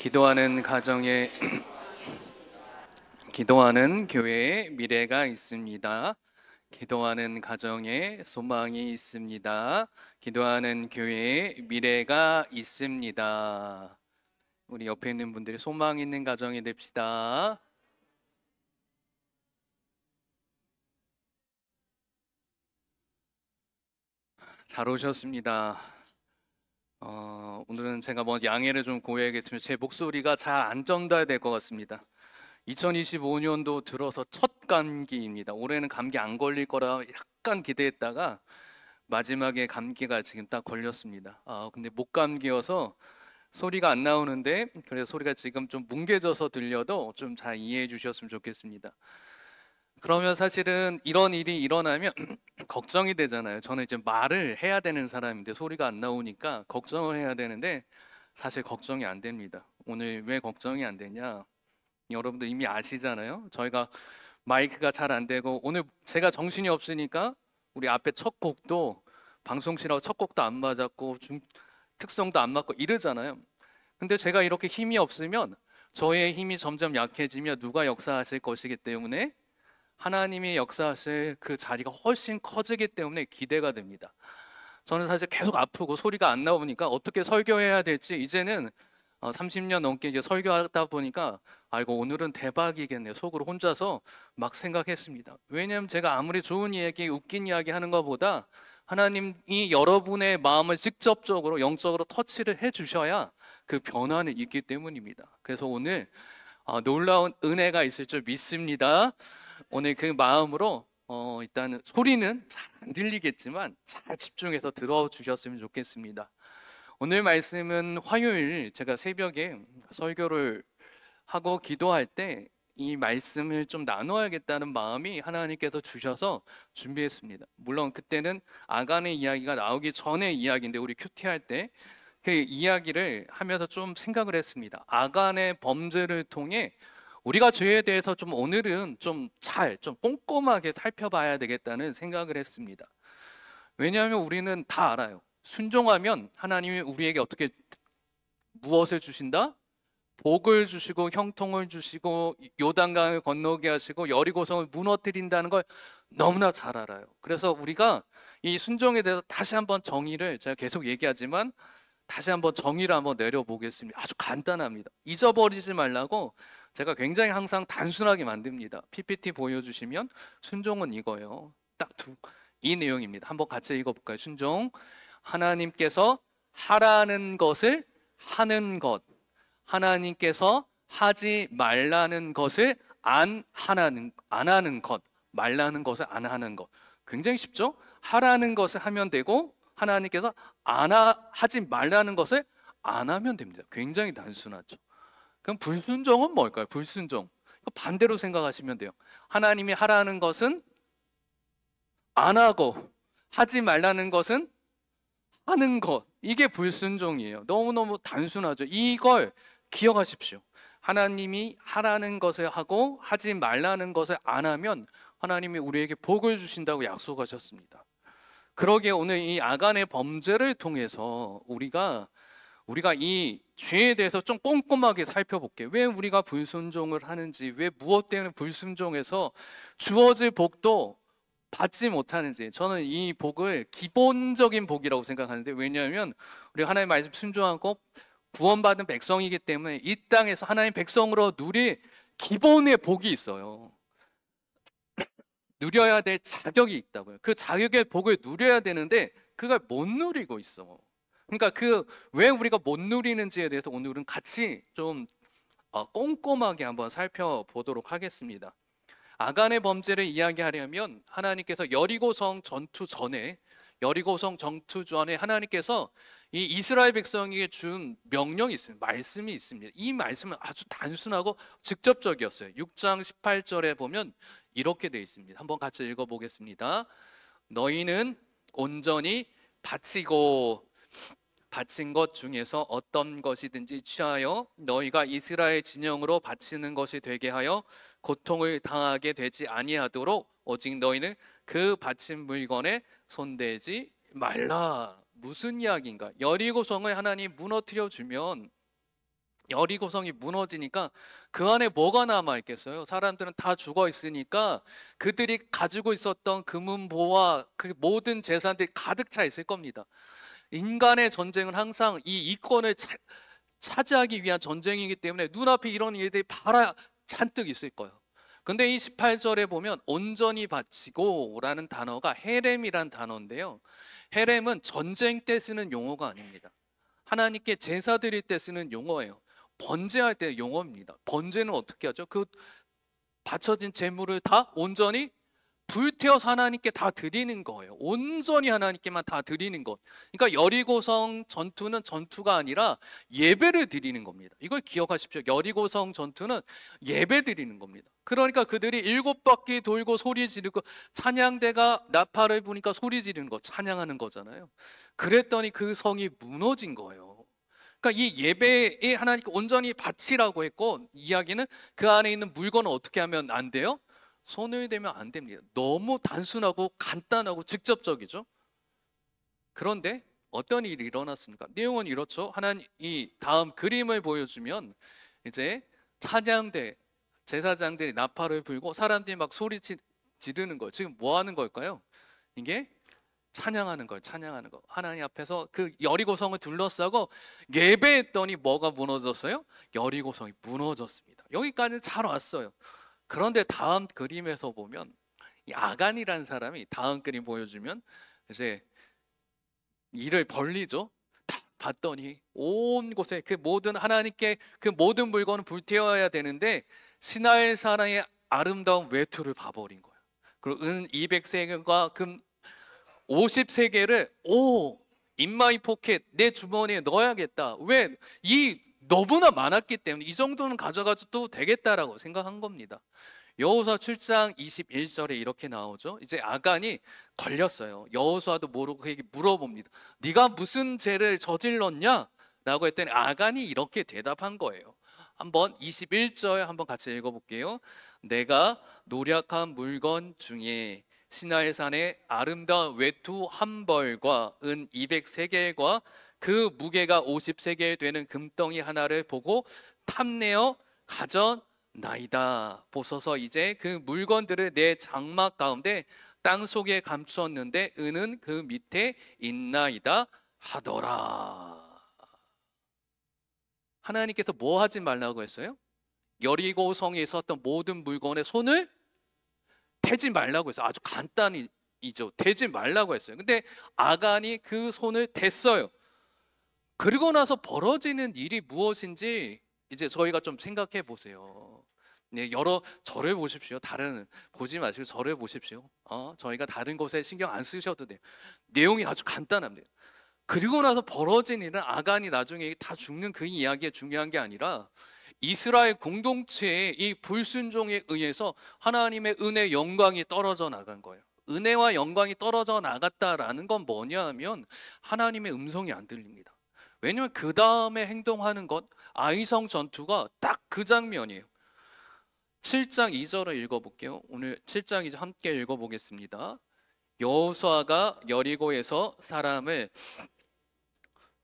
기도하는 가정에 기도하는 교회에 미래가 있습니다. 기도하는 가정에 소망이 있습니다. 기도하는 교회에 미래가 있습니다. 우리 옆에 있는 분들이 소망 있는 가정이 됩시다. 잘 오셨습니다. 오늘은 제가 양해를 좀 구해야겠지만 제 목소리가 잘 안 전달될 것 같습니다. 2025년도 들어서 첫 감기입니다. 올해는 감기 안 걸릴 거라 약간 기대했다가 마지막에 감기가 지금 딱 걸렸습니다. 근데 목감기여서 소리가 안 나오는데, 그래서 소리가 지금 좀 뭉개져서 들려도 좀 잘 이해해 주셨으면 좋겠습니다. 그러면 사실은 이런 일이 일어나면 걱정이 되잖아요. 저는 이제 말을 해야 되는 사람인데 소리가 안 나오니까 걱정을 해야 되는데 사실 걱정이 안 됩니다. 오늘 왜 걱정이 안 되냐? 여러분들 이미 아시잖아요. 저희가 마이크가 잘 안 되고 오늘 제가 정신이 없으니까 우리 앞에 첫 곡도 방송실하고 첫 곡도 안 맞았고 특성도 안 맞고 이러잖아요. 근데 제가 이렇게 힘이 없으면 저의 힘이 점점 약해지며 누가 역사하실 것이기 때문에 하나님이 역사하실 그 자리가 훨씬 커지기 때문에 기대가 됩니다. 저는 사실 계속 아프고 소리가 안 나오니까 어떻게 설교해야 될지 이제는 30년 넘게 이제 설교하다 보니까 이거 오늘은 대박이겠네요. 속으로 혼자서 막 생각했습니다. 왜냐하면 제가 아무리 좋은 이야기, 웃긴 이야기 하는 것보다 하나님이 여러분의 마음을 직접적으로 영적으로 터치를 해주셔야 그 변화는 있기 때문입니다. 그래서 오늘 놀라운 은혜가 있을 줄 믿습니다. 오늘 그 마음으로 일단은 소리는 잘 안 들리겠지만 잘 집중해서 들어주셨으면 좋겠습니다. 오늘 말씀은 화요일 제가 새벽에 설교를 하고 기도할 때 이 말씀을 좀 나눠야겠다는 마음이 하나님께서 주셔서 준비했습니다. 물론 그때는 아간의 이야기가 나오기 전의 이야기인데 우리 큐티할 때 그 이야기를 하면서 좀 생각을 했습니다. 아간의 범죄를 통해 우리가 죄에 대해서 좀 오늘은 좀 꼼꼼하게 살펴봐야 되겠다는 생각을 했습니다. 왜냐하면 우리는 다 알아요. 순종하면 하나님이 우리에게 어떻게 무엇을 주신다? 복을 주시고 형통을 주시고 요단강을 건너게 하시고 여리고성을 무너뜨린다는 걸 너무나 잘 알아요. 그래서 우리가 이 순종에 대해서 다시 한번 정의를 제가 계속 얘기하지만 다시 한번 정의를 한번 내려보겠습니다. 아주 간단합니다. 잊어버리지 말라고 제가 굉장히 항상 단순하게 만듭니다. PPT 보여주시면 순종은 이거예요. 딱 이 내용입니다. 한번 같이 읽어볼까요? 순종. 하나님께서 하라는 것을 하는 것. 하나님께서 하지 말라는 것을 안 하는 것. 말라는 것을 안 하는 것. 굉장히 쉽죠? 하라는 것을 하면 되고 하나님께서 하지 말라는 것을 안 하면 됩니다. 굉장히 단순하죠. 그럼 불순종은 뭘까요? 불순종. 반대로 생각하시면 돼요. 하나님이 하라는 것은 안 하고 하지 말라는 것은 하는 것. 이게 불순종이에요. 너무너무 단순하죠. 이걸 기억하십시오. 하나님이 하라는 것을 하고 하지 말라는 것을 안 하면 하나님이 우리에게 복을 주신다고 약속하셨습니다. 그러기에 오늘 이 아간의 범죄를 통해서 우리가 이 죄에 대해서 좀 꼼꼼하게 살펴볼게요. 왜 우리가 불순종을 하는지, 왜 무엇 때문에 불순종해서 주어질 복도 받지 못하는지. 저는 이 복을 기본적인 복이라고 생각하는데, 왜냐하면 우리 하나님의 말씀 순종하고 구원받은 백성이기 때문에 이 땅에서 하나님 백성으로 누릴 기본의 복이 있어요. 누려야 될 자격이 있다고요. 그 자격의 복을 누려야 되는데 그걸 못 누리고 있어. 그러니까 왜 우리가 못 누리는지에 대해서 오늘은 같이 좀 꼼꼼하게 한번 살펴보도록 하겠습니다. 아간의 범죄를 이야기하려면 하나님께서 여리고성 전투 전에 하나님께서 이 이스라엘 백성에게 준 명령이 있습니다. 말씀이 있습니다. 이 말씀은 아주 단순하고 직접적이었어요. 6장 18절에 보면 이렇게 되어 있습니다. 한번 같이 읽어보겠습니다. 너희는 온전히 바친 것 중에서 어떤 것이든지 취하여 너희가 이스라엘 진영으로 바치는 것이 되게 하여 고통을 당하게 되지 아니하도록 오직 너희는 그 바친 물건에 손대지 말라. 무슨 이야기인가? 여리고성을 하나님 무너뜨려 주면 여리고성이 무너지니까 그 안에 뭐가 남아 있겠어요? 사람들은 다 죽어 있으니까 그들이 가지고 있었던 금은보와 그 모든 재산들이 가득 차 있을 겁니다. 인간의 전쟁은 항상 이 이권을 차지하기 위한 전쟁이기 때문에 눈앞에 이런 일들이 잔뜩 있을 거예요. 근데 이 18절에 보면 온전히 바치고라는 단어가 헤렘이란 단어인데요. 헤렘은 전쟁 때 쓰는 용어가 아닙니다. 하나님께 제사 드릴 때 쓰는 용어예요. 번제할 때 용어입니다. 번제는 어떻게 하죠? 그 바쳐진 제물을 다 온전히 불태워서 하나님께 다 드리는 거예요. 온전히 하나님께만 다 드리는 것. 그러니까 여리고성 전투는 전투가 아니라 예배를 드리는 겁니다. 이걸 기억하십시오. 여리고성 전투는 예배 드리는 겁니다. 그러니까 그들이 7바퀴 돌고 소리 지르고 찬양대가 나팔을 부니까 소리 지르는 거, 찬양하는 거잖아요. 그랬더니 그 성이 무너진 거예요. 그러니까 이 예배에 하나님께 온전히 바치라고 했고, 이야기는 그 안에 있는 물건을 어떻게 하면 안 돼요? 손을 대면 안 됩니다. 너무 단순하고 간단하고 직접적이죠. 그런데 어떤 일이 일어났습니까? 내용은 이렇죠. 하나님 이 다음 그림을 보여주면 이제 찬양대 제사장들이 나팔을 불고 사람들이 막 소리 지르는 거예요. 지금 뭐 하는 걸까요? 이게 찬양하는 거예요. 찬양하는 거. 하나님 앞에서 그 여리고성을 둘러싸고 예배했더니 뭐가 무너졌어요? 여리고성이 무너졌습니다. 여기까지는 잘 왔어요. 그런데 다음 그림에서 보면 이 아간이라는 사람이 다음 그림 보여주면 이제 이를 벌리죠. 딱 봤더니 온 곳에 그 모든 하나님께 그 모든 물건을 불태워야 되는데 시나엘 산의 아름다운 외투를 봐버린 거예요. 그리고 은 200세겔과 금 50세겔을 in my pocket, 내 주머니에 넣어야겠다. 왜? 이 너무나 많았기 때문에 이 정도는 가져가도 되겠다라고 생각한 겁니다. 여호수아 7장 21절에 이렇게 나오죠. 이제 아간이 걸렸어요. 여호수아도 모르고 그에게 물어봅니다. 네가 무슨 죄를 저질렀냐? 라고 했더니 아간이 이렇게 대답한 거예요. 한번 21절 한번 같이 읽어볼게요. 내가 노력한 물건 중에 시나의 산의 아름다운 외투 한 벌과 은 200세겔과 그 무게가 50세겔 되는 금덩이 하나를 보고 탐내어 가져나이다. 보소서 이제 그 물건들을 내 장막 가운데 땅 속에 감추었는데 은은 그 밑에 있나이다 하더라. 하나님께서 뭐 하지 말라고 했어요? 여리고성에 있었던 모든 물건에 손을 대지 말라고 했어요. 아주 간단히죠. 대지 말라고 했어요. 근데 아간이 그 손을 댔어요. 그리고 나서 벌어지는 일이 무엇인지 이제 저희가 좀 생각해 보세요. 네, 저를 보십시오. 다른 보지 마시고 저를 보십시오. 저희가 다른 곳에 신경 안 쓰셔도 돼요. 내용이 아주 간단합니다. 그리고 나서 벌어진 일은 아간이 나중에 다 죽는 그 이야기가 중요한 게 아니라 이스라엘 공동체의 이 불순종에 의해서 하나님의 은혜 영광이 떨어져 나간 거예요. 은혜와 영광이 떨어져 나갔다라는 건 뭐냐 하면 하나님의 음성이 안 들립니다. 왜냐하면 그 다음에 행동하는 것 아이성 전투가 딱 그 장면이에요. 7장 2절을 읽어볼게요. 오늘 7장 2절 함께 읽어보겠습니다. 여호수아가 여리고에서 사람을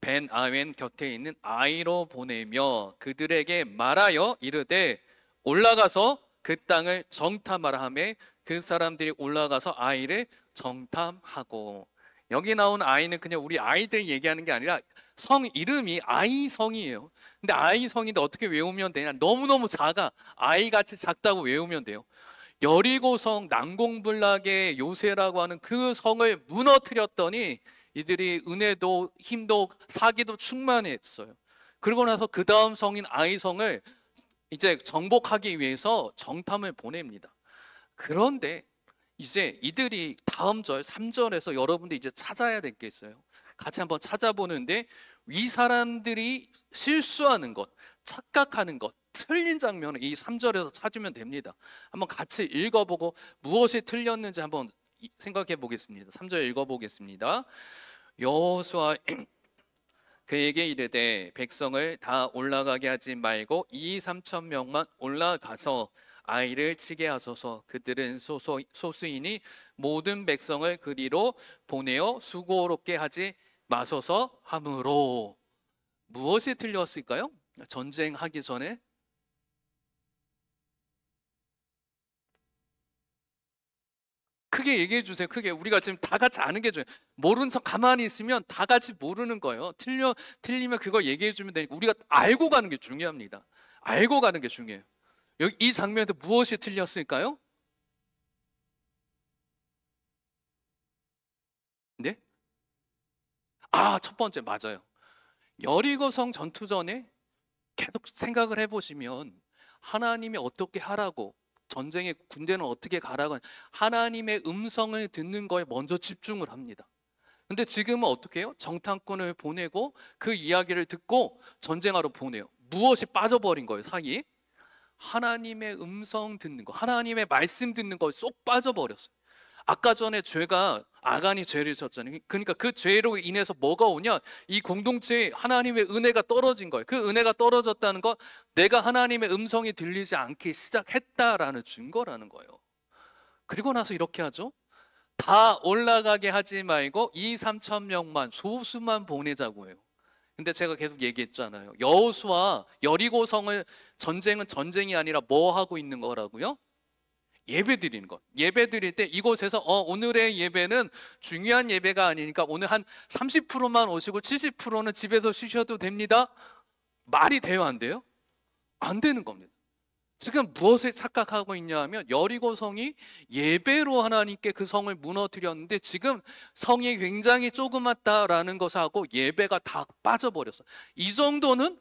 벤 아웬 곁에 있는 아이로 보내며 그들에게 말하여 이르되 올라가서 그 땅을 정탐하라 하매 그 사람들이 올라가서 아이를 정탐하고, 여기 나온 아이는 그냥 우리 아이들 얘기하는 게 아니라 성 이름이 아이성이에요. 근데 아이성인데 어떻게 외우면 되냐? 너무너무 작아. 아이같이 작다고 외우면 돼요. 여리고성 난공불락의 요새라고 하는 그 성을 무너뜨렸더니 이들이 은혜도 힘도 사기도 충만했어요. 그러고 나서 그 다음 성인 아이성을 이제 정복하기 위해서 정탐을 보냅니다. 그런데 이제 이들이 다음 절 3절에서 여러분들 이제 찾아야 될 게 있어요. 같이 한번 찾아보는데 이 사람들이 실수하는 것, 착각하는 것, 틀린 장면을 이 3절에서 찾으면 됩니다. 한번 같이 읽어보고 무엇이 틀렸는지 한번 생각해 보겠습니다. 3절 읽어보겠습니다. 여호수아 그에게 이르되 백성을 다 올라가게 하지 말고 2-3천 명만 올라가서 아이를 치게 하소서. 그들은 소수이니 모든 백성을 그리로 보내어 수고롭게 하지 마소서 하므로. 무엇이 틀렸을까요? 전쟁하기 전에 크게 얘기해 주세요. 크게. 우리가 지금 다 같이 아는 게 중요해요. 모르는 척 가만히 있으면 다 같이 모르는 거예요. 틀리면 그거 얘기해 주면 되니까 우리가 알고 가는 게 중요합니다. 알고 가는 게 중요해요. 여기 이 장면에서 무엇이 틀렸을까요? 네? 첫 번째 맞아요. 여리고성 전투 전에 계속 생각을 해보시면 하나님이 어떻게 하라고, 전쟁의 군대는 어떻게 가라고, 하나님의 음성을 듣는 거에 먼저 집중을 합니다. 근데 지금은 어떻게 해요? 정탐꾼을 보내고 그 이야기를 듣고 전쟁하러 보내요. 무엇이 빠져버린 거예요, 사이에? 하나님의 음성 듣는 거, 하나님의 말씀 듣는 거 쏙 빠져버렸어요. 아까 전에 아간이 죄를 졌잖아요. 그러니까 그 죄로 인해서 뭐가 오냐? 이 공동체에 하나님의 은혜가 떨어진 거예요. 그 은혜가 떨어졌다는 건 내가 하나님의 음성이 들리지 않기 시작했다라는 증거라는 거예요. 그리고 나서 이렇게 하죠. 다 올라가게 하지 말고 2, 3천 명만, 소수만 보내자고 해요. 근데 제가 계속 얘기했잖아요. 여호수아 여리고성을, 전쟁은 전쟁이 아니라 뭐 하고 있는 거라고요? 예배 드리는 것. 예배 드릴 때 이곳에서 오늘의 예배는 중요한 예배가 아니니까 오늘 한 30%만 오시고 70%는 집에서 쉬셔도 됩니다. 말이 돼요, 안 돼요? 안 되는 겁니다. 지금 무엇을 착각하고 있냐 하면 여리고성이 예배로 하나님께 그 성을 무너뜨렸는데 지금 성이 굉장히 조그맣다라는 것하고 예배가 다 빠져버렸어. 이 정도는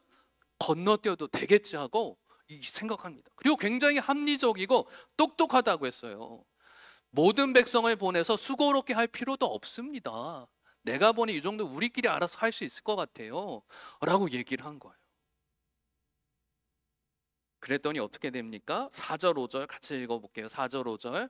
건너뛰어도 되겠지 하고 생각합니다. 그리고 굉장히 합리적이고 똑똑하다고 했어요. 모든 백성을 보내서 수고롭게 할 필요도 없습니다. 내가 보니 이 정도 우리끼리 알아서 할 수 있을 것 같아요 라고 얘기를 한 거예요. 그랬더니 어떻게 됩니까? 4절 5절 같이 읽어볼게요. 4절 5절.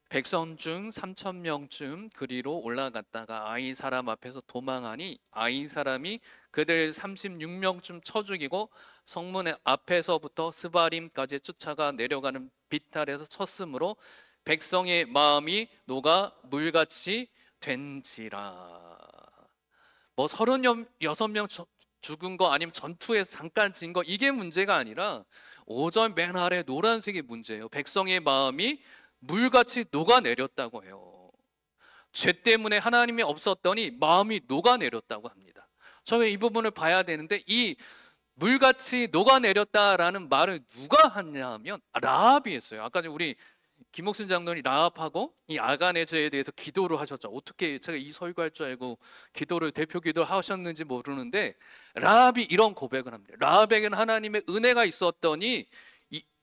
백성 중 3천 명쯤 그리로 올라갔다가 아이 사람 앞에서 도망하니 아이 사람이 그들 36명쯤 쳐 죽이고 성문 앞에서부터 스바림까지 쫓아가 내려가는 비탈에서 쳤으므로 백성의 마음이 녹아 물같이 된지라. 뭐 36명 죽은 거 아니면 전투에서 잠깐 진 거 이게 문제가 아니라 5절 맨 아래 노란색이 문제예요. 백성의 마음이 물같이 녹아내렸다고 해요. 죄 때문에 하나님이 없었더니 마음이 녹아내렸다고 합니다. 저희 이 부분을 봐야 되는데 이 물같이 녹아내렸다라는 말을 누가 하냐면 라합이 했어요. 아까 우리 김옥순 장로님 라합하고 이 아간의 죄에 대해서 기도를 하셨죠. 어떻게 제가 이 설교할 줄 알고 대표 기도를 하셨는지 모르는데 라합이 이런 고백을 합니다. 라합에게는 하나님의 은혜가 있었더니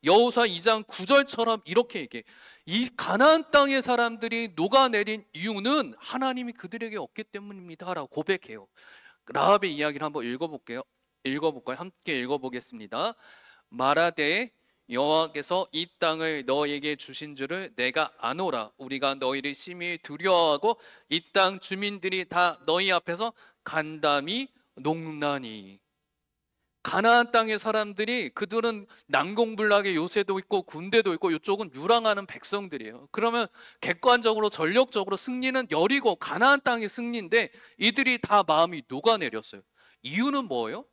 여호수아 2장 9절처럼 이렇게 얘기해. 이 가나안 땅의 사람들이 녹아내린 이유는 하나님이 그들에게 없기 때문입니다 라고 고백해요. 라합의 이야기를 한번 읽어볼까요? 함께 읽어보겠습니다. 말하되 여호와께서 이 땅을 너에게 주신 줄을 내가 아노라. 우리가 너희를 심히 두려워하고 이 땅 주민들이 다 너희 앞에서 간담이 녹나니. 가나안 땅의 사람들이 그들은 난공불락의 요새도 있고 군대도 있고 이쪽은 유랑하는 백성들이에요. 그러면 객관적으로 전력적으로 승리는 여리고 가나안 땅의 승리인데 이들이 다 마음이 녹아내렸어요. 이유는 뭐예요?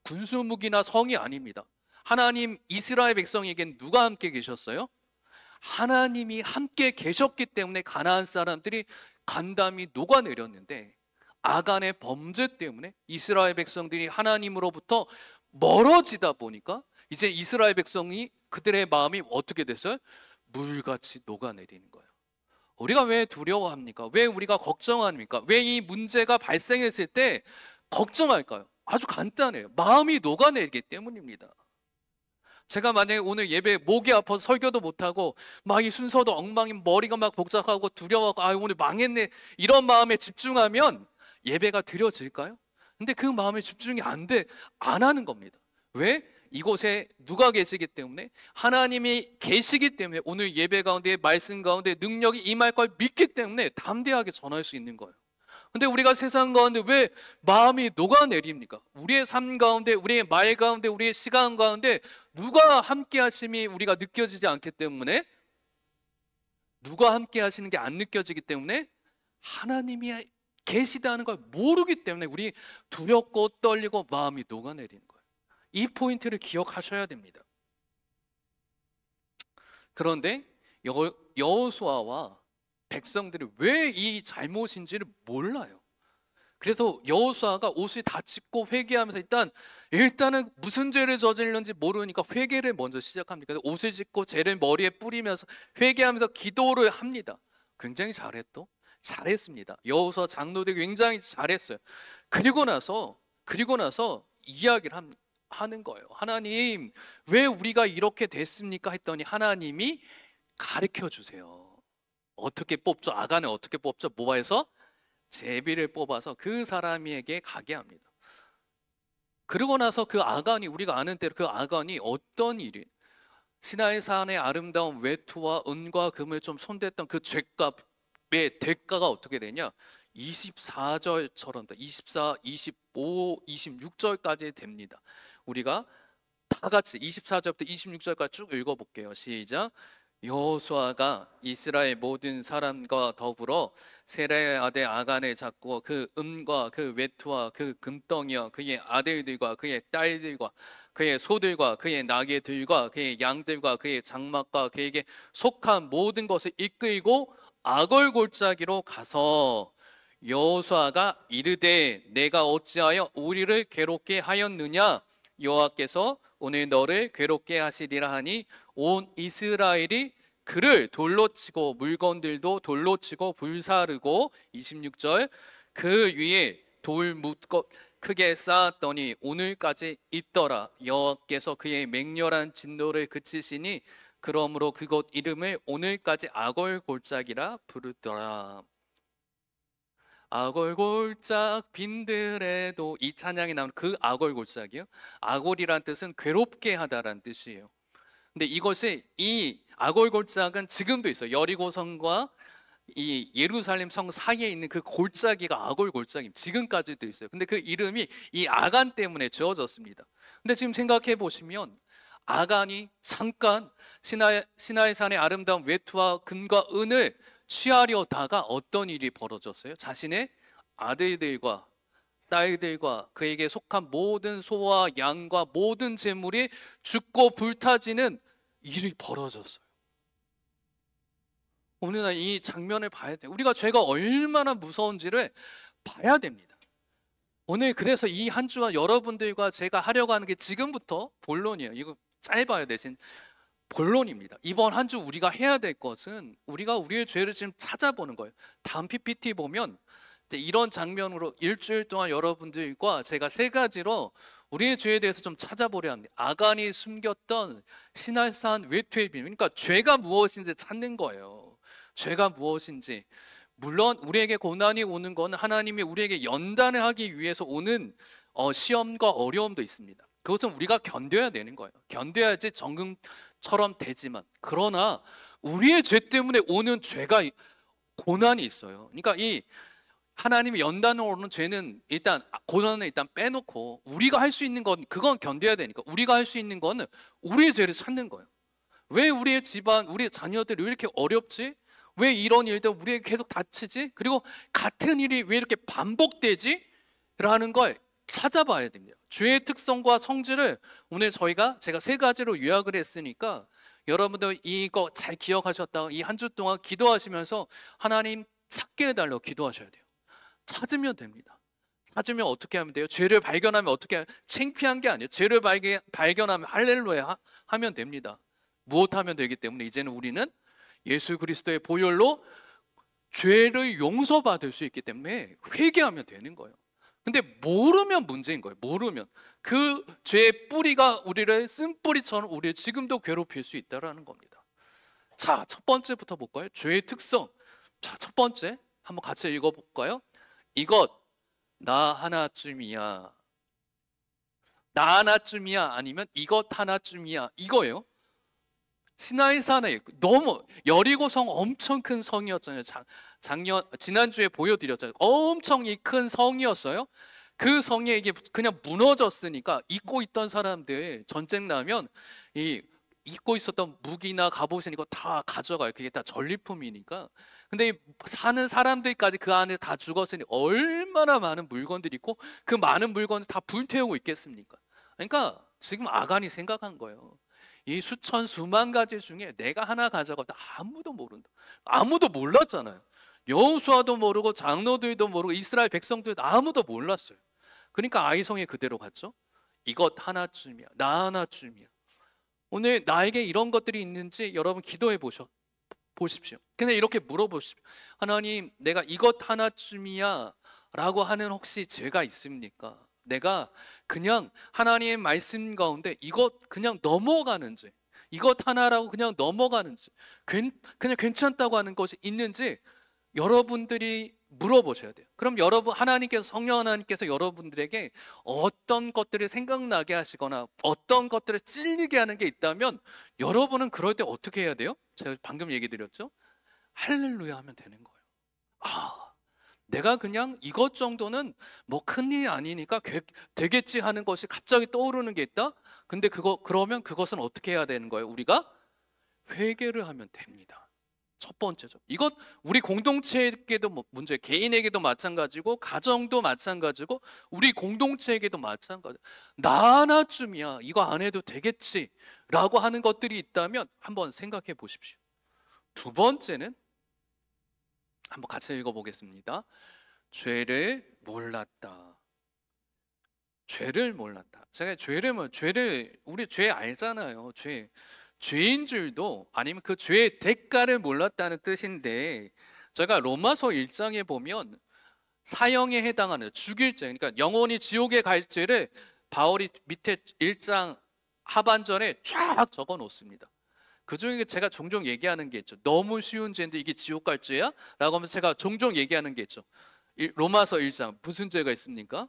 군수무기나 성이 아닙니다. 하나님 이스라엘 백성에겐 누가 함께 계셨어요? 하나님이 함께 계셨기 때문에 가나안 사람들이 간담이 녹아내렸는데 아간의 범죄 때문에 이스라엘 백성들이 하나님으로부터 멀어지다 보니까 이제 이스라엘 백성이 그들의 마음이 어떻게 됐어요? 물같이 녹아내리는 거예요. 우리가 왜 두려워합니까? 왜 우리가 걱정합니까? 왜 이 문제가 발생했을 때 걱정할까요? 아주 간단해요. 마음이 녹아내리기 때문입니다. 제가 만약에 오늘 예배 목이 아파서 설교도 못하고 막 이 순서도 엉망인 머리가 막 복잡하고 두려워하고 오늘 망했네 이런 마음에 집중하면 예배가 드려질까요? 근데 그 마음에 집중이 안 하는 겁니다. 왜? 이곳에 누가 계시기 때문에 하나님이 계시기 때문에 오늘 예배 가운데 말씀 가운데 능력이 임할 걸 믿기 때문에 담대하게 전할 수 있는 거예요. 근데 우리가 세상 가운데 왜 마음이 녹아내립니까? 우리의 삶 가운데, 우리의 말 가운데, 우리의 시간 가운데 누가 함께 하심이 우리가 느껴지지 않기 때문에, 누가 함께 하시는 게 안 느껴지기 때문에 하나님이 계시다는 걸 모르기 때문에 우리 두렵고 떨리고 마음이 녹아내리는 거예요. 이 포인트를 기억하셔야 됩니다. 그런데 여호수아와 백성들이 왜 이 잘못인지를 몰라요. 그래서 여호수아가 옷을 다 찢고 회개하면서 일단은 무슨 죄를 저질렀는지 모르니까 회개를 먼저 시작합니다. 그래서 옷을 찢고 죄를 머리에 뿌리면서 회개하면서 기도를 합니다. 굉장히 잘했습니다. 여호수아 장로들이 굉장히 잘했어요. 그리고 나서 이야기를 하는 거예요. 하나님, 왜 우리가 이렇게 됐습니까? 했더니 하나님이 가르쳐 주세요. 어떻게 뽑죠? 아간을 어떻게 뽑죠? 모아에서 제비를 뽑아서 그 사람에게 가게 합니다. 그러고 나서 그 아간이, 우리가 아는 대로 그 아간이 어떤 일이, 시나이 산의 아름다운 외투와 은과 금을 좀 손댔던 그 죄값의 대가가 어떻게 되냐? 24절처럼 24, 25, 26절까지 됩니다. 우리가 다 같이 24절부터 26절까지 쭉 읽어볼게요. 시작. 여호수아가 이스라엘 모든 사람과 더불어 세라의 아들 아간을 잡고 그 은과 그 외투와 그 금덩이와 그의 아들들과 그의 딸들과 그의 소들과 그의 나귀들과 그의 양들과 그의 장막과 그에게 속한 모든 것을 이끌고 아골 골짜기로 가서 여호수아가 이르되 내가 어찌하여 우리를 괴롭게 하였느냐? 여호와께서 오늘 너를 괴롭게 하시리라 하니 온 이스라엘이 그를 돌로 치고 물건들도 돌로 치고 불사르고 26절 그 위에 돌 묻고 크게 쌓았더니 오늘까지 있더라. 여호와께서 그의 맹렬한 진노를 그치시니 그러므로 그곳 이름을 오늘까지 아골 골짜기라 부르더라. 아골골짝 빈들에도, 이 찬양이 나오는 그 아골골짝이요, 아골이란 뜻은 괴롭게 하다란 뜻이에요. 근데 이것이, 이 아골골짝은 지금도 있어요. 여리고성과 이 예루살렘 성 사이에 있는 그 골짜기가 아골골짝입니다. 지금까지도 있어요. 근데 그 이름이 이 아간 때문에 지어졌습니다. 근데 지금 생각해 보시면 아간이 잠깐 시나이 산의 아름다운 외투와 금과 은을 취하려다가 어떤 일이 벌어졌어요? 자신의 아들들과 딸들과 그에게 속한 모든 소와 양과 모든 재물이 죽고 불타지는 일이 벌어졌어요. 오늘날 이 장면을 봐야 돼요. 우리가 죄가 얼마나 무서운지를 봐야 됩니다. 오늘 그래서 이 한 주와 여러분들과 제가 하려고 하는 게 지금부터 본론이에요. 이거 짧아요. 대신 본론입니다. 이번 한 주 우리가 해야 될 것은 우리가 우리의 죄를 지금 찾아보는 거예요. 다음 PPT 보면 이런 장면으로 일주일 동안 여러분들과 제가 세 가지로 우리의 죄에 대해서 좀 찾아보려 합니다. 아간이 숨겼던 시날산 외투의 비밀, 그러니까 죄가 무엇인지 찾는 거예요. 죄가 무엇인지. 물론 우리에게 고난이 오는 건 하나님이 우리에게 연단을 하기 위해서 오는 시험과 어려움도 있습니다. 그것은 우리가 견뎌야 되는 거예요. 견뎌야지 정금처럼 되지만, 그러나 우리의 죄 때문에 오는 죄가, 고난이 있어요. 그러니까 이 하나님이 연단으로 오는 죄는 일단, 고난은 일단 빼놓고 우리가 할 수 있는 건, 그건 견뎌야 되니까 우리가 할 수 있는 거는 우리의 죄를 찾는 거예요. 왜 우리의 집안, 우리의 자녀들이 왜 이렇게 어렵지? 왜 이런 일들 우리에게 계속 닥치지? 그리고 같은 일이 왜 이렇게 반복되지? 라는 걸 찾아봐야 됩니다. 죄의 특성과 성질을 오늘 제가 세 가지로 요약을 했으니까 여러분들 이거 잘 기억하셨다가 이 한 주 동안 기도하시면서 하나님 찾게 해달라고 기도하셔야 돼요. 찾으면 됩니다. 찾으면 어떻게 하면 돼요? 죄를 발견하면 어떻게 해요? 창피한 게 아니에요. 죄를 발견하면 할렐루야 하면 됩니다. 무엇 하면 되기 때문에 이제는 우리는 예수 그리스도의 보혈로 죄를 용서받을 수 있기 때문에 회개하면 되는 거예요. 근데 모르면 문제인 거예요. 모르면 그 죄의 뿌리가 우리를 쓴뿌리처럼 우리를 지금도 괴롭힐 수 있다는 겁니다. 자, 첫 번째부터 볼까요? 죄의 특성. 자, 첫 번째 한번 같이 읽어볼까요? 이것 나 하나쯤이야. 나 하나쯤이야. 아니면 이것 하나쯤이야. 이거예요. 시나이산에 너무, 여리고성 엄청 큰 성이었잖아요. 지난주에 보여드렸잖아요. 엄청 큰 성이었어요. 그 성에 이게 그냥 무너졌으니까 잊고 있던 사람들, 전쟁 나면 이 잊고 있었던 무기나 갑옷이나 이거 다 가져가요. 그게 다 전리품이니까. 근데 사는 사람들까지 그 안에 다 죽었으니 얼마나 많은 물건들이 있고 그 많은 물건을 다 불태우고 있겠습니까? 그러니까 지금 아간이 생각한 거예요. 이 수천 수만 가지 중에 내가 하나 가져가도 아무도 모른다. 아무도 몰랐잖아요. 여호수아도 모르고 장로들도 모르고 이스라엘 백성들도 아무도 몰랐어요. 그러니까 아이성에 그대로 갔죠. 이것 하나쯤이야. 나 하나쯤이야. 오늘 나에게 이런 것들이 있는지 여러분 기도해 보십시오. 그냥 이렇게 물어보십시오. 하나님, 내가 이것 하나쯤이야 라고 하는 혹시 죄가 있습니까? 내가 그냥 하나님의 말씀 가운데 이것 그냥 넘어가는지, 이것 하나라고 그냥 넘어가는지, 그냥 괜찮다고 하는 것이 있는지 여러분들이 물어보셔야 돼요. 그럼 여러분, 성령 하나님께서 여러분들에게 어떤 것들을 생각나게 하시거나 어떤 것들을 찔리게 하는 게 있다면 여러분은 그럴 때 어떻게 해야 돼요? 제가 방금 얘기 드렸죠? 할렐루야 하면 되는 거예요. 아, 내가 그냥 이것 정도는 뭐 큰일이 아니니까 되겠지 하는 것이 갑자기 떠오르는 게 있다? 근데 그러면 그것은 어떻게 해야 되는 거예요? 우리가 회개를 하면 됩니다. 첫 번째죠. 이것 우리 공동체에게도 문제, 개인에게도 마찬가지고 가정도 마찬가지고 우리 공동체에게도 마찬가지. 나 하나쯤이야. 이거 안 해도 되겠지라고 하는 것들이 있다면 한번 생각해 보십시오. 두 번째는 한번 같이 읽어보겠습니다. 죄를 몰랐다. 죄를 몰랐다. 제가 우리 죄 알잖아요. 죄인 줄도 아니면 그 죄의 대가를 몰랐다는 뜻인데, 제가 로마서 1장에 보면 사형에 해당하는 죽일 죄, 그러니까 영원히 지옥에 갈 죄를 바울이 밑에 1장 하반절에 쫙 적어 놓습니다. 그 중에 제가 종종 얘기하는 게 있죠. 너무 쉬운 죄인데 이게 지옥 갈 죄야? 라고 하면 제가 종종 얘기하는 게 있죠. 로마서 1장 무슨 죄가 있습니까?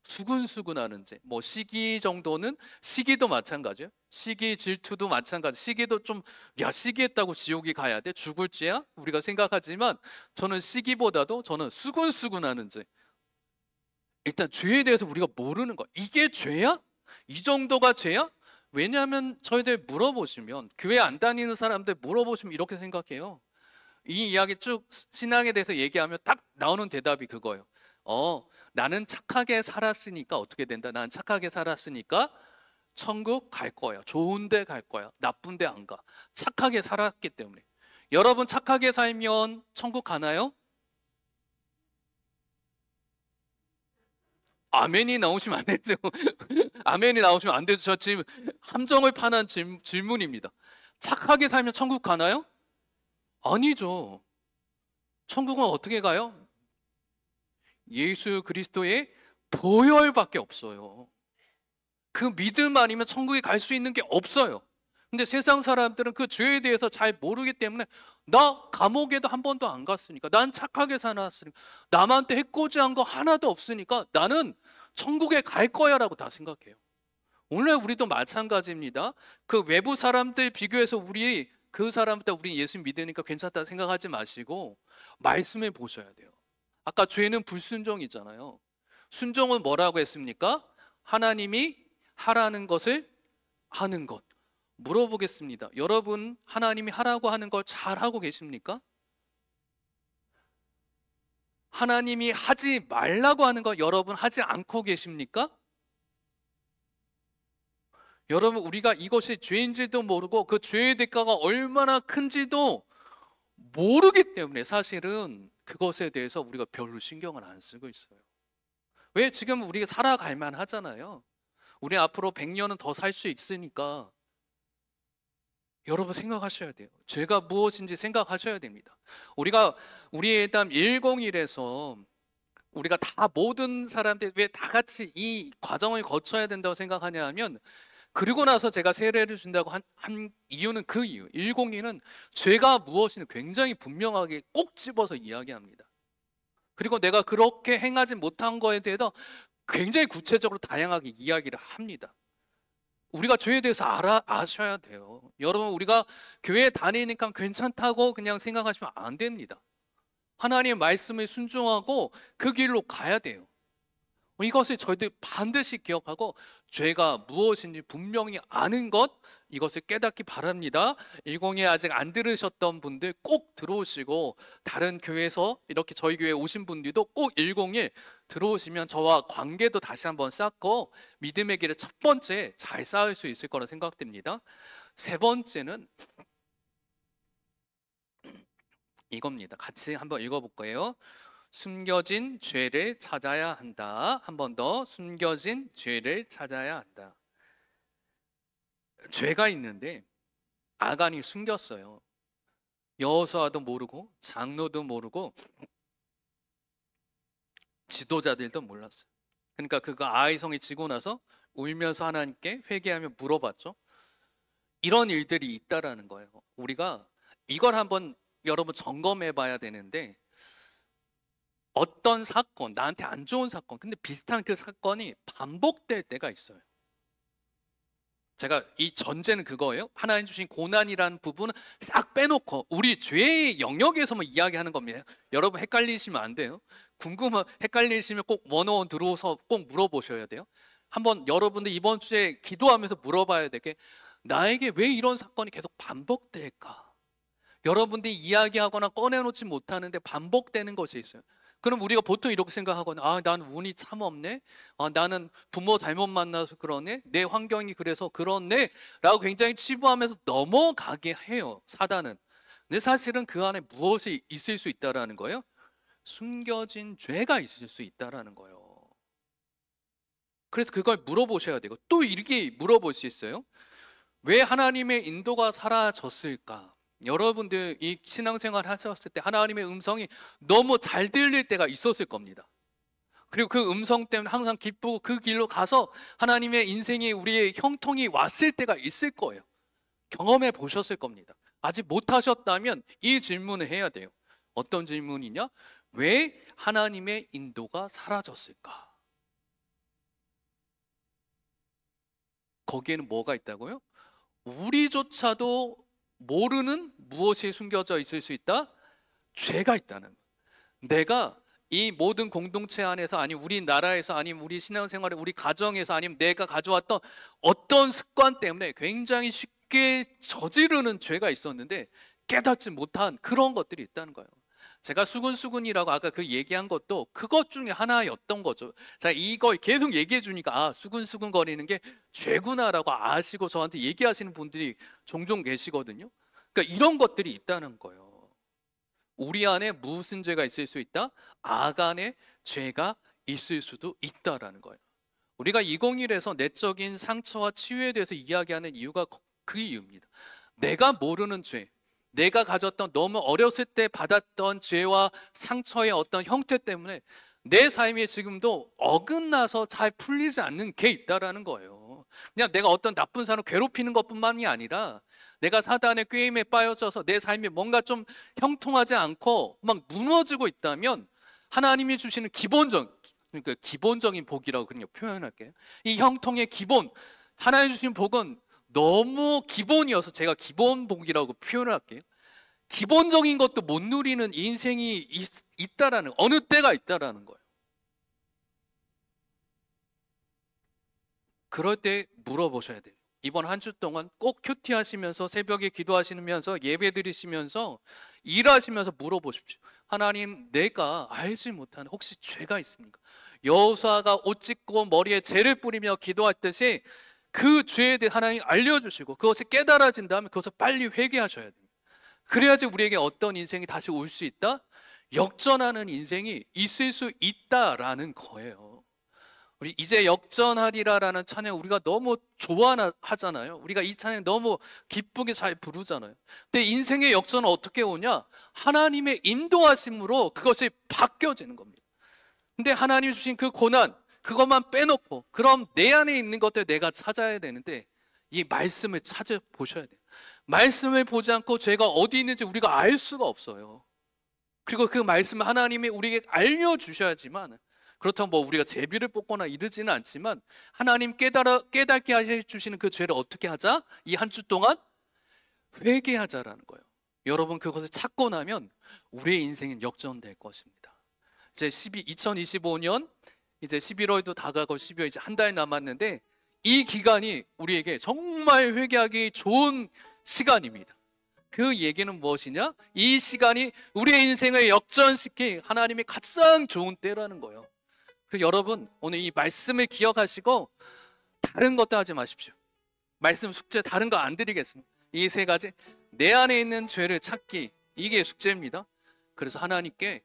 수근수근하는 죄. 뭐 시기 정도는, 시기도 마찬가지예요. 시기, 질투도 마찬가지. 시기도 좀, 야, 시기했다고 지옥이 가야 돼? 죽을 죄야? 우리가 생각하지만 저는 시기보다도 저는 수근수근하는 죄. 일단 죄에 대해서 우리가 모르는 거. 이게 죄야? 이 정도가 죄야? 왜냐하면 저희들 물어보시면, 교회 안 다니는 사람들 물어보시면 이렇게 생각해요. 이 이야기 쭉 신앙에 대해서 얘기하면 딱 나오는 대답이 그거예요. 나는 착하게 살았으니까 어떻게 된다? 나는 착하게 살았으니까 천국 갈 거야. 좋은 데 갈 거야. 나쁜 데 안 가. 착하게 살았기 때문에. 여러분 착하게 살면 천국 가나요? 아멘이 나오시면 안 되죠. 아멘이 나오시면 안 되죠. 저 지금 함정을 파는 질문입니다. 착하게 살면 천국 가나요? 아니죠. 천국은 어떻게 가요? 예수 그리스도의 보혈밖에 없어요. 그 믿음 아니면 천국에 갈 수 있는 게 없어요. 근데 세상 사람들은 그 죄에 대해서 잘 모르기 때문에, 나 감옥에도 한 번도 안 갔으니까, 난 착하게 살았으니까, 남한테 해코지한 거 하나도 없으니까 나는 천국에 갈 거야 라고 다 생각해요. 오늘 우리도 마찬가지입니다. 그 외부 사람들 비교해서 그 사람보다 우리 예수 믿으니까 괜찮다 생각하지 마시고 말씀을 보셔야 돼요. 아까 죄는 불순종이잖아요. 순종은 뭐라고 했습니까? 하나님이 하라는 것을 하는 것. 물어보겠습니다. 여러분, 하나님이 하라고 하는 걸 잘하고 계십니까? 하나님이 하지 말라고 하는 거 여러분 하지 않고 계십니까? 여러분, 우리가 이것이 죄인지도 모르고 그 죄의 대가가 얼마나 큰지도 모르기 때문에 사실은 그것에 대해서 우리가 별로 신경을 안 쓰고 있어요. 왜? 지금 우리가 살아갈 만 하잖아요. 우리 앞으로 100년은 더 살 수 있으니까 여러분 생각하셔야 돼요. 죄가 무엇인지 생각하셔야 됩니다. 우리 일단 101에서 우리가 다 모든 사람들 왜 다 같이 이 과정을 거쳐야 된다고 생각하냐 하면, 그리고 나서 제가 세례를 준다고 한 이유는 그 이유. 102는 죄가 무엇인지 굉장히 분명하게 꼭 집어서 이야기합니다. 그리고 내가 그렇게 행하지 못한 거에 대해서 굉장히 구체적으로 다양하게 이야기를 합니다. 우리가 죄에 대해서 아셔야 돼요. 여러분, 우리가 교회 다니니까 괜찮다고 그냥 생각하시면 안 됩니다. 하나님의 말씀을 순종하고 그 길로 가야 돼요. 이것을 저희들 반드시 기억하고 죄가 무엇인지 분명히 아는 것, 이것을 깨닫기 바랍니다. 102 아직 안 들으셨던 분들 꼭 들어오시고, 다른 교회에서 이렇게 저희 교회에 오신 분들도 꼭 101 들어오시면 저와 관계도 다시 한번 쌓고 믿음의 길을 첫 번째 잘 쌓을 수 있을 거라 생각됩니다. 세 번째는 이겁니다. 같이 한번 읽어볼 거예요. 숨겨진 죄를 찾아야 한다. 한 번 더, 숨겨진 죄를 찾아야 한다. 죄가 있는데 아간이 숨겼어요. 여호수아도 모르고 장로도 모르고 지도자들도 몰랐어요. 그러니까 그가 아이성이 지고 나서 울면서 하나님께 회개하며 물어봤죠. 이런 일들이 있다라는 거예요. 우리가 이걸 한번 여러분 점검해 봐야 되는데, 어떤 사건, 나한테 안 좋은 사건, 근데 비슷한 그 사건이 반복될 때가 있어요. 제가 이 전제는 그거예요. 하나님 주신 고난이라는 부분은 싹 빼놓고 우리 죄의 영역에서만 이야기하는 겁니다. 여러분 헷갈리시면 안 돼요. 헷갈리시면 꼭 101 들어오서 꼭 물어보셔야 돼요. 한번 여러분들 이번 주에 기도하면서 물어봐야 될 게, 나에게 왜 이런 사건이 계속 반복될까? 여러분들이 이야기하거나 꺼내놓지 못하는데 반복되는 것이 있어요. 그럼 우리가 보통 이렇게 생각하거나, 나는 운이 참 없네, 나는 부모 잘못 만나서 그러네, 내 환경이 그래서 그렇네 라고 굉장히 치부하면서 넘어가게 해요, 사단은. 근데 사실은 그 안에 무엇이 있을 수 있다라는 거예요? 숨겨진 죄가 있을 수 있다라는 거예요. 그래서 그걸 물어보셔야 되고, 또 이렇게 물어볼 수 있어요. 왜 하나님의 인도가 사라졌을까? 여러분들 이 신앙생활 하셨을 때 하나님의 음성이 너무 잘 들릴 때가 있었을 겁니다. 그리고 그 음성 때문에 항상 기쁘고 그 길로 가서 하나님의 인생이 우리의 형통이 왔을 때가 있을 거예요. 경험해 보셨을 겁니다. 아직 못 하셨다면 이 질문을 해야 돼요. 어떤 질문이냐? 왜 하나님의 인도가 사라졌을까? 거기에는 뭐가 있다고요? 우리조차도 모르는 무엇이 숨겨져 있을 수 있다? 죄가 있다는 거예요. 내가 이 모든 공동체 안에서, 아니면 우리나라에서, 아니면 우리 신앙생활에, 우리 가정에서, 아니면 내가 가져왔던 어떤 습관 때문에 굉장히 쉽게 저지르는 죄가 있었는데 깨닫지 못한 그런 것들이 있다는 거예요. 제가 수근수근이라고 아까 그 얘기한 것도 그것 중에 하나였던 거죠. 자, 이걸 계속 얘기해 주니까 수근수근 거리는 게 죄구나라고 아시고 저한테 얘기하시는 분들이 종종 계시거든요. 그러니까 이런 것들이 있다는 거예요. 우리 안에 무슨 죄가 있을 수 있다? 아간의 죄가 있을 수도 있다라는 거예요. 우리가 201에서 내적인 상처와 치유에 대해서 이야기하는 이유가 그 이유입니다. 내가 모르는 죄, 내가 가졌던 너무 어렸을 때 받았던 죄와 상처의 어떤 형태 때문에 내 삶이 지금도 어긋나서 잘 풀리지 않는 게 있다라는 거예요. 그냥 내가 어떤 나쁜 사람을 괴롭히는 것뿐만이 아니라 내가 사단의 꾀임에 빠져서 내 삶이 뭔가 좀 형통하지 않고 막 무너지고 있다면 하나님이 주시는 그러니까 기본적인 복이라고 그냥 표현할게요. 이 형통의 기본, 하나님 주신 복은 너무 기본이어서 제가 기본 복이라고 표현을 할게요. 기본적인 것도 못 누리는 인생이 있다라는, 어느 때가 있다라는 거예요. 그럴 때 물어보셔야 돼요. 이번 한 주 동안 꼭 큐티 하시면서, 새벽에 기도하시면서, 예배 드리시면서, 일하시면서 물어보십시오. 하나님, 내가 알지 못하는 혹시 죄가 있습니까? 여호수아가 옷 찢고 머리에 재를 뿌리며 기도했듯이 그 죄에 대해 하나님 알려주시고 그것이 깨달아진다면 그것을 빨리 회개하셔야 됩니다. 그래야지 우리에게 어떤 인생이 다시 올 수 있다? 역전하는 인생이 있을 수 있다라는 거예요. 우리 이제 역전하리라라는 찬양 우리가 너무 좋아하잖아요. 우리가 이 찬양 너무 기쁘게 잘 부르잖아요. 근데 인생의 역전은 어떻게 오냐? 하나님의 인도하심으로 그것이 바뀌어지는 겁니다. 근데 하나님이 주신 그 고난, 그것만 빼놓고 그럼 내 안에 있는 것들 내가 찾아야 되는데, 이 말씀을 찾아보셔야 돼요. 말씀을 보지 않고 죄가 어디 있는지 우리가 알 수가 없어요. 그리고 그 말씀을 하나님이 우리에게 알려주셔야지만, 그렇다고 뭐 우리가 제비를 뽑거나 이러지는 않지만 하나님 깨닫게 해주시는 그 죄를 어떻게 하자? 이 한 주 동안 회개하자라는 거예요. 여러분 그것을 찾고 나면 우리의 인생은 역전될 것입니다. 이제 2025년 이제 11월도 다가고 12월 이제 한 달 남았는데, 이 기간이 우리에게 정말 회개하기 좋은 시간입니다. 그 얘기는 무엇이냐? 이 시간이 우리의 인생을 역전시킬 하나님의 가장 좋은 때라는 거예요. 여러분 오늘 이 말씀을 기억하시고 다른 것도 하지 마십시오. 말씀 숙제 다른 거 안 드리겠습니다. 이 세 가지 내 안에 있는 죄를 찾기, 이게 숙제입니다. 그래서 하나님께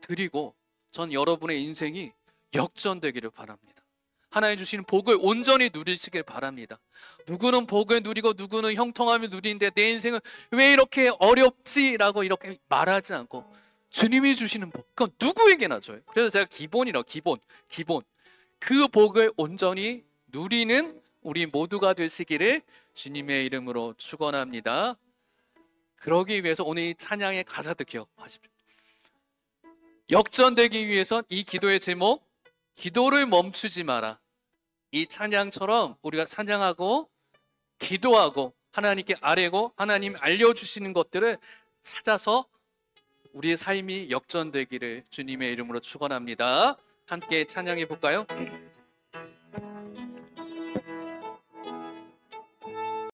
드리고 전 여러분의 인생이 역전되기를 바랍니다. 하나님 주시는 복을 온전히 누리시길 바랍니다. 누구는 복을 누리고 누구는 형통함을 누리는데 내 인생은 왜 이렇게 어렵지라고 이렇게 말하지 않고 주님이 주시는 복, 그건 누구에게나 줘요. 그래서 제가 기본 그 복을 온전히 누리는 우리 모두가 되시기를 주님의 이름으로 축원합니다. 그러기 위해서 오늘 이 찬양의 가사도 기억하십시오. 역전되기 위해서 이 기도의 제목, 기도를 멈추지 마라. 이 찬양처럼 우리가 찬양하고 기도하고 하나님께 아뢰고 하나님 알려주시는 것들을 찾아서 우리의 삶이 역전되기를 주님의 이름으로 축원합니다. 함께 찬양해 볼까요?